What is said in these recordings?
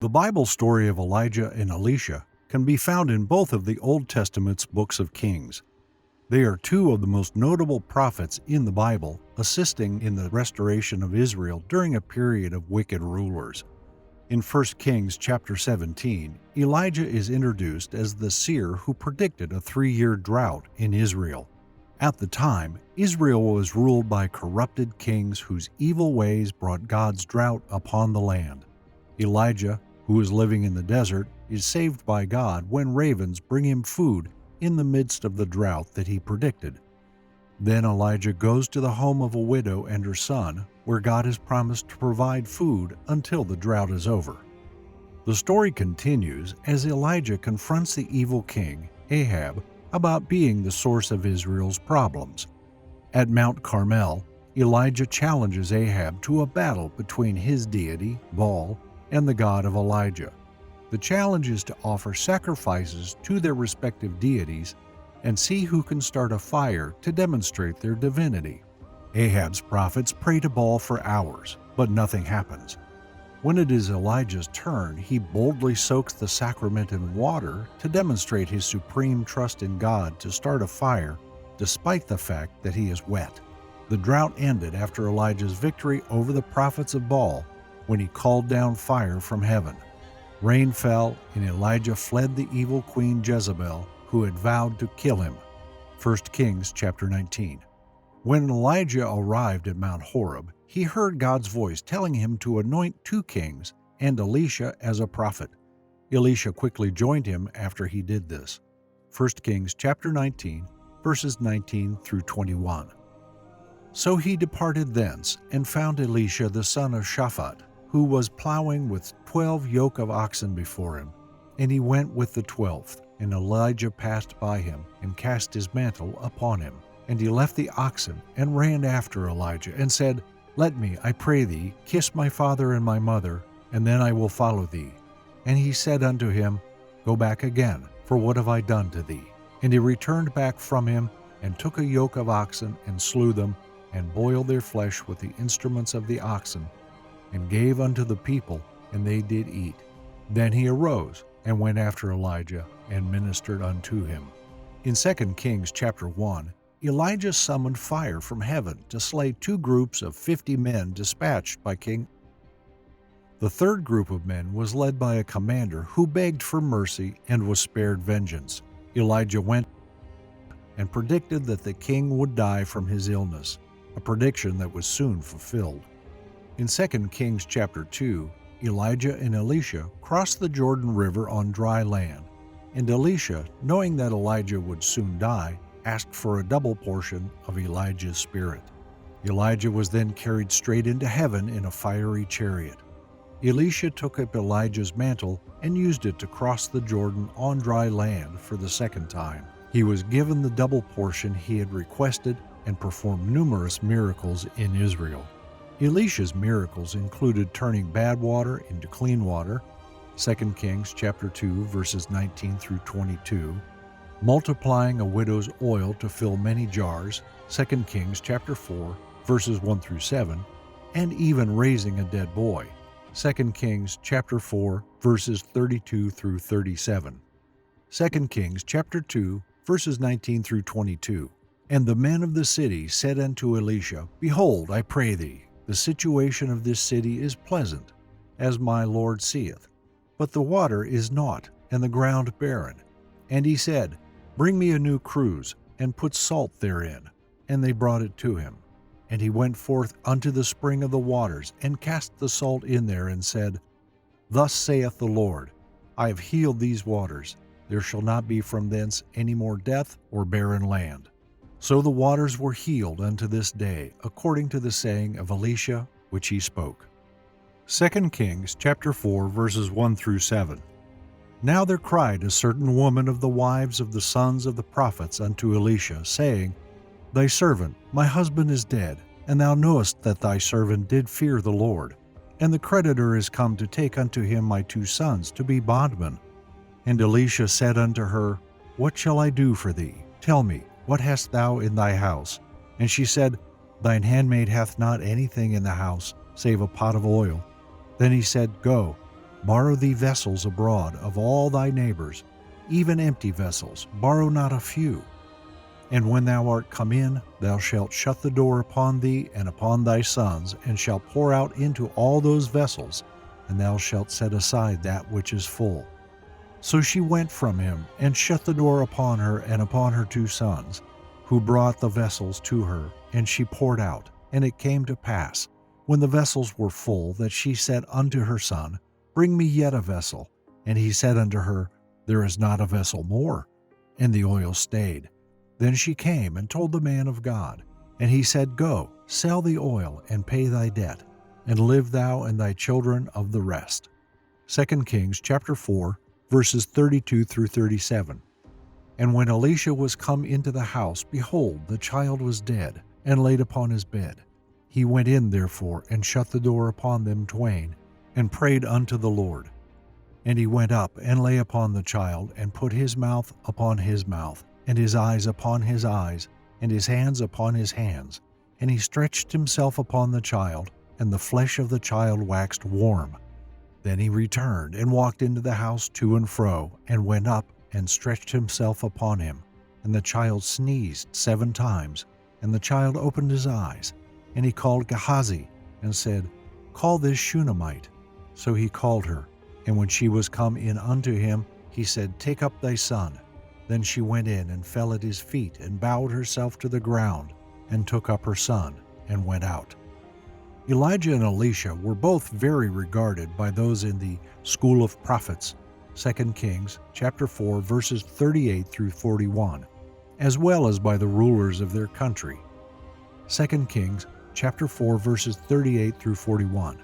The Bible story of Elijah and Elisha can be found in both of the Old Testament's books of Kings. They are two of the most notable prophets in the Bible, assisting in the restoration of Israel during a period of wicked rulers. In 1 Kings chapter 17, Elijah is introduced as the seer who predicted a 3-year drought in Israel. At the time, Israel was ruled by corrupted kings whose evil ways brought God's drought upon the land. Elijah, who is living in the desert, is saved by God when ravens bring him food in the midst of the drought that he predicted. Then Elijah goes to the home of a widow and her son, where God has promised to provide food until the drought is over. The story continues as Elijah confronts the evil king, Ahab, about being the source of Israel's problems. At Mount Carmel, Elijah challenges Ahab to a battle between his deity, Baal, and the God of Elijah. The challenge is to offer sacrifices to their respective deities and see who can start a fire to demonstrate their divinity. Ahab's prophets pray to Baal for hours, but nothing happens. When it is Elijah's turn, he boldly soaks the sacrament in water to demonstrate his supreme trust in God to start a fire, despite the fact that he is wet. The drought ended after Elijah's victory over the prophets of Baal when he called down fire from heaven. Rain fell, and Elijah fled the evil queen Jezebel, who had vowed to kill him. 1 Kings chapter 19. When Elijah arrived at Mount Horeb, he heard God's voice telling him to anoint 2 kings and Elisha as a prophet. Elisha quickly joined him after he did this. 1 Kings chapter 19, verses 19 through 21. So he departed thence and found Elisha the son of Shaphat, who was plowing with 12 yoke of oxen before him. And he went with the 12th, and Elijah passed by him and cast his mantle upon him. And he left the oxen and ran after Elijah and said, Let me, I pray thee, kiss my father and my mother, and then I will follow thee. And he said unto him, Go back again, for what have I done to thee? And he returned back from him, and took a yoke of oxen, and slew them, and boiled their flesh with the instruments of the oxen, and gave unto the people, and they did eat. Then he arose, and went after Elijah, and ministered unto him. In 2 Kings chapter 1, Elijah summoned fire from heaven to slay 2 groups of 50 men dispatched by King. The third group of men was led by a commander who begged for mercy and was spared vengeance. Elijah went and predicted that the king would die from his illness, a prediction that was soon fulfilled. In 2 Kings chapter 2, Elijah and Elisha crossed the Jordan River on dry land, and Elisha, knowing that Elijah would soon die, asked for a double portion of Elijah's spirit. Elijah was then carried straight into heaven in a fiery chariot. Elisha took up Elijah's mantle and used it to cross the Jordan on dry land for the second time. He was given the double portion he had requested and performed numerous miracles in Israel. Elisha's miracles included turning bad water into clean water, 2 Kings chapter 2 verses 19 through 22, multiplying a widow's oil to fill many jars, 2 Kings chapter 4 verses 1 through 7, and even raising a dead boy, 2 Kings chapter 4 verses 32 through 37, 2 Kings chapter 2 verses 19 through 22. And the men of the city said unto Elisha, Behold, I pray thee, the situation of this city is pleasant, as my Lord seeth, but the water is naught, and the ground barren. And he said, Bring me a new cruse, and put salt therein. And they brought it to him. And he went forth unto the spring of the waters, and cast the salt in there, and said, Thus saith the Lord, I have healed these waters. There shall not be from thence any more death or barren land. So the waters were healed unto this day, according to the saying of Elisha, which he spoke. 2 Kings chapter 4 verses 1 through 7. Now there cried a certain woman of the wives of the sons of the prophets unto Elisha, saying, Thy servant, my husband, is dead, and thou knowest that thy servant did fear the Lord. And the creditor is come to take unto him my 2 sons to be bondmen. And Elisha said unto her, What shall I do for thee? Tell me, what hast thou in thy house? And she said, Thine handmaid hath not anything in the house, save a pot of oil. Then he said, Go, Borrow thee vessels abroad of all thy neighbors, even empty vessels, borrow not a few. And when thou art come in, thou shalt shut the door upon thee and upon thy sons, and shalt pour out into all those vessels, and thou shalt set aside that which is full. So she went from him, and shut the door upon her and upon her 2 sons, who brought the vessels to her, and she poured out. And it came to pass, when the vessels were full, that she said unto her son, Bring me yet a vessel. And he said unto her, There is not a vessel more. And the oil stayed. Then she came and told the man of God. And he said, Go, sell the oil, and pay thy debt, and live thou and thy children of the rest. 2 Kings chapter 4, verses 32 through 37. And when Elisha was come into the house, behold, the child was dead, and laid upon his bed. He went in therefore, and shut the door upon them twain, and prayed unto the Lord. And he went up, and lay upon the child, and put his mouth upon his mouth, and his eyes upon his eyes, and his hands upon his hands. And he stretched himself upon the child, and the flesh of the child waxed warm. Then he returned, and walked into the house to and fro, and went up, and stretched himself upon him. And the child sneezed 7 times, and the child opened his eyes. And he called Gehazi, and said, Call this Shunammite. So he called her. And when she was come in unto him, he said, Take up thy son. Then she went in, and fell at his feet, and bowed herself to the ground, and took up her son, and went out. Elijah and Elisha were both very regarded by those in the school of prophets, 2 Kings chapter 4, verses 38 through 41, as well as by the rulers of their country. 2 Kings chapter 4, verses 38 through 41.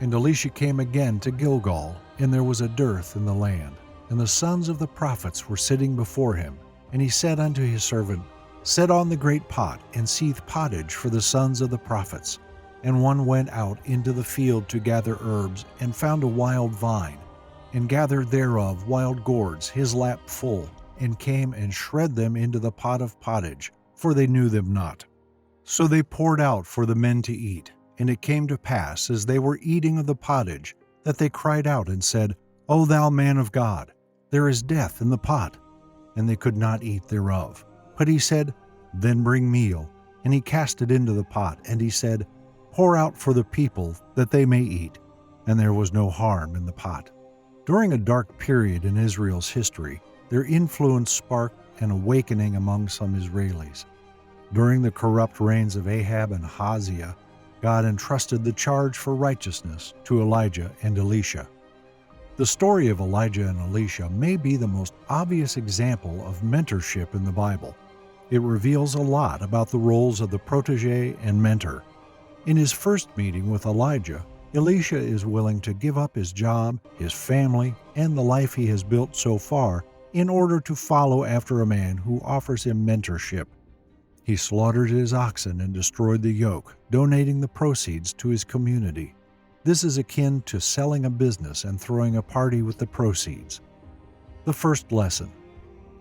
And Elisha came again to Gilgal, and there was a dearth in the land, and the sons of the prophets were sitting before him. And he said unto his servant, Set on the great pot, and seethe pottage for the sons of the prophets. And one went out into the field to gather herbs, and found a wild vine, and gathered thereof wild gourds, his lap full, and came and shred them into the pot of pottage, for they knew them not. So they poured out for the men to eat. And it came to pass, as they were eating of the pottage, that they cried out and said, O thou man of God, there is death in the pot. And they could not eat thereof. But he said, Then bring meal. And he cast it into the pot, and he said, Pour out for the people, that they may eat. And there was no harm in the pot. During a dark period in Israel's history, their influence sparked an awakening among some Israelis. During the corrupt reigns of Ahab and Ahaziah, God entrusted the charge for righteousness to Elijah and Elisha. The story of Elijah and Elisha may be the most obvious example of mentorship in the Bible. It reveals a lot about the roles of the protege and mentor. In his first meeting with Elijah, Elisha is willing to give up his job, his family, and the life he has built so far in order to follow after a man who offers him mentorship. He slaughtered his oxen and destroyed the yoke, donating the proceeds to his community. This is akin to selling a business and throwing a party with the proceeds. The first lesson.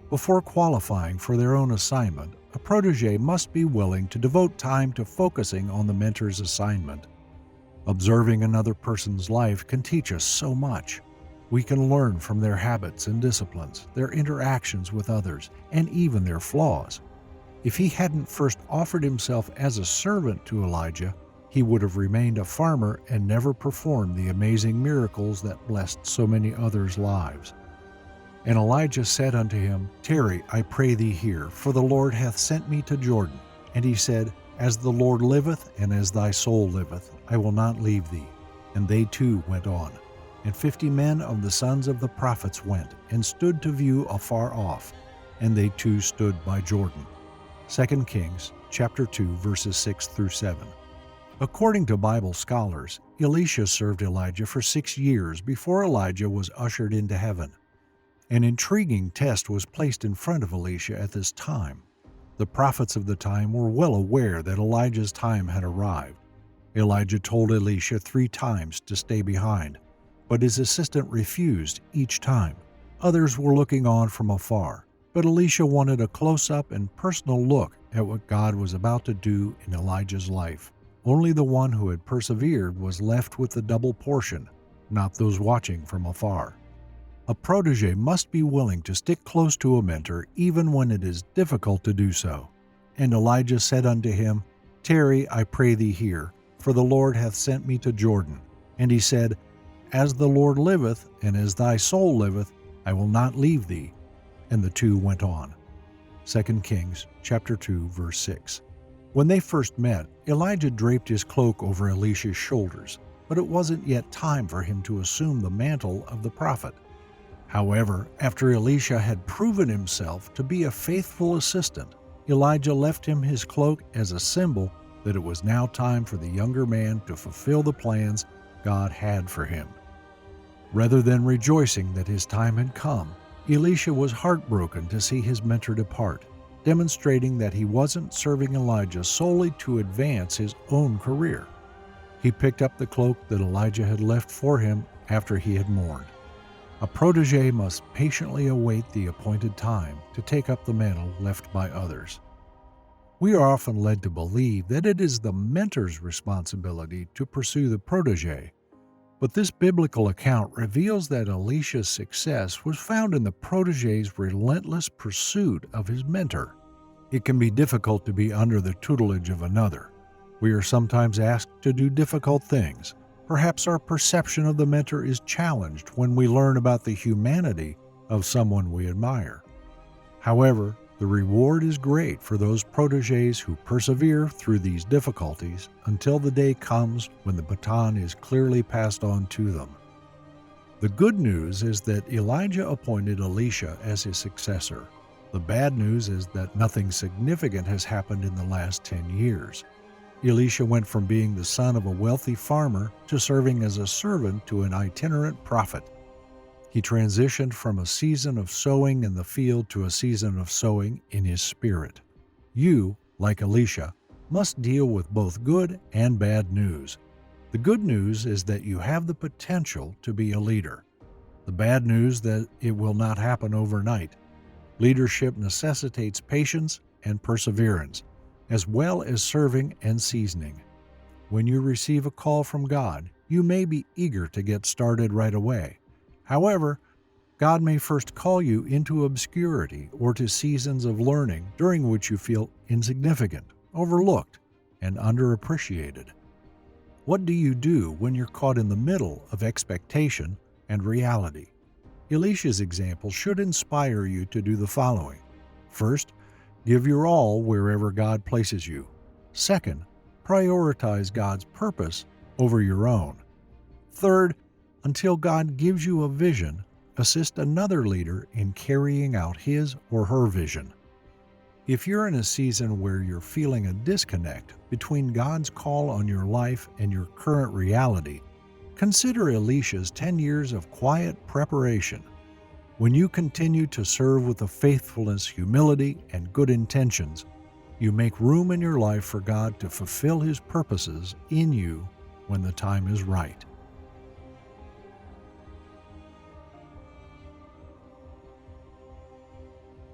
Before qualifying for their own assignment, a protege must be willing to devote time to focusing on the mentor's assignment. Observing another person's life can teach us so much. We can learn from their habits and disciplines, their interactions with others, and even their flaws. If he hadn't first offered himself as a servant to Elijah, he would have remained a farmer and never performed the amazing miracles that blessed so many others' lives. And Elijah said unto him, Tarry, I pray thee here, for the Lord hath sent me to Jordan. And he said, As the Lord liveth, and as thy soul liveth, I will not leave thee. And they too went on. And 50 men of the sons of the prophets went, and stood to view afar off. And they too stood by Jordan. 2 Kings chapter 2, verses 6 through 7. According to Bible scholars, Elisha served Elijah for 6 years before Elijah was ushered into heaven. An intriguing test was placed in front of Elisha at this time. The prophets of the time were well aware that Elijah's time had arrived. Elijah told Elisha 3 times to stay behind, but his assistant refused each time. Others were looking on from afar, but Elisha wanted a close-up and personal look at what God was about to do in Elijah's life. Only the one who had persevered was left with the double portion, not those watching from afar. A protege must be willing to stick close to a mentor even when it is difficult to do so. And Elijah said unto him, Tarry, I pray thee here, for the Lord hath sent me to Jordan. And he said, As the Lord liveth, and as thy soul liveth, I will not leave thee. And the two went on. 2 Kings chapter 2, verse 6. When they first met, Elijah draped his cloak over Elisha's shoulders, but it wasn't yet time for him to assume the mantle of the prophet. However, after Elisha had proven himself to be a faithful assistant, Elijah left him his cloak as a symbol that it was now time for the younger man to fulfill the plans God had for him. Rather than rejoicing that his time had come, Elisha was heartbroken to see his mentor depart, demonstrating that he wasn't serving Elijah solely to advance his own career. He picked up the cloak that Elijah had left for him after he had mourned. A protege must patiently await the appointed time to take up the mantle left by others. We are often led to believe that it is the mentor's responsibility to pursue the protege, but this biblical account reveals that Elisha's success was found in the protege's relentless pursuit of his mentor. It can be difficult to be under the tutelage of another. We are sometimes asked to do difficult things. Perhaps our perception of the mentor is challenged when we learn about the humanity of someone we admire. However, the reward is great for those proteges who persevere through these difficulties until the day comes when the baton is clearly passed on to them. The good news is that Elijah appointed Elisha as his successor. The bad news is that nothing significant has happened in the last 10 years. Elisha went from being the son of a wealthy farmer to serving as a servant to an itinerant prophet. He transitioned from a season of sowing in the field to a season of sowing in his spirit. You, like Elisha, must deal with both good and bad news. The good news is that you have the potential to be a leader. The bad news that it will not happen overnight. Leadership necessitates patience and perseverance, as well as serving and seasoning. When you receive a call from God, you may be eager to get started right away. However, God may first call you into obscurity or to seasons of learning during which you feel insignificant, overlooked, and underappreciated. What do you do when you're caught in the middle of expectation and reality? Elisha's example should inspire you to do the following. First, give your all wherever God places you. Second, prioritize God's purpose over your own. Third, until God gives you a vision, assist another leader in carrying out his or her vision. If you're in a season where you're feeling a disconnect between God's call on your life and your current reality, consider Elisha's 10 years of quiet preparation. When you continue to serve with a faithfulness, humility, and good intentions, you make room in your life for God to fulfill His purposes in you when the time is right.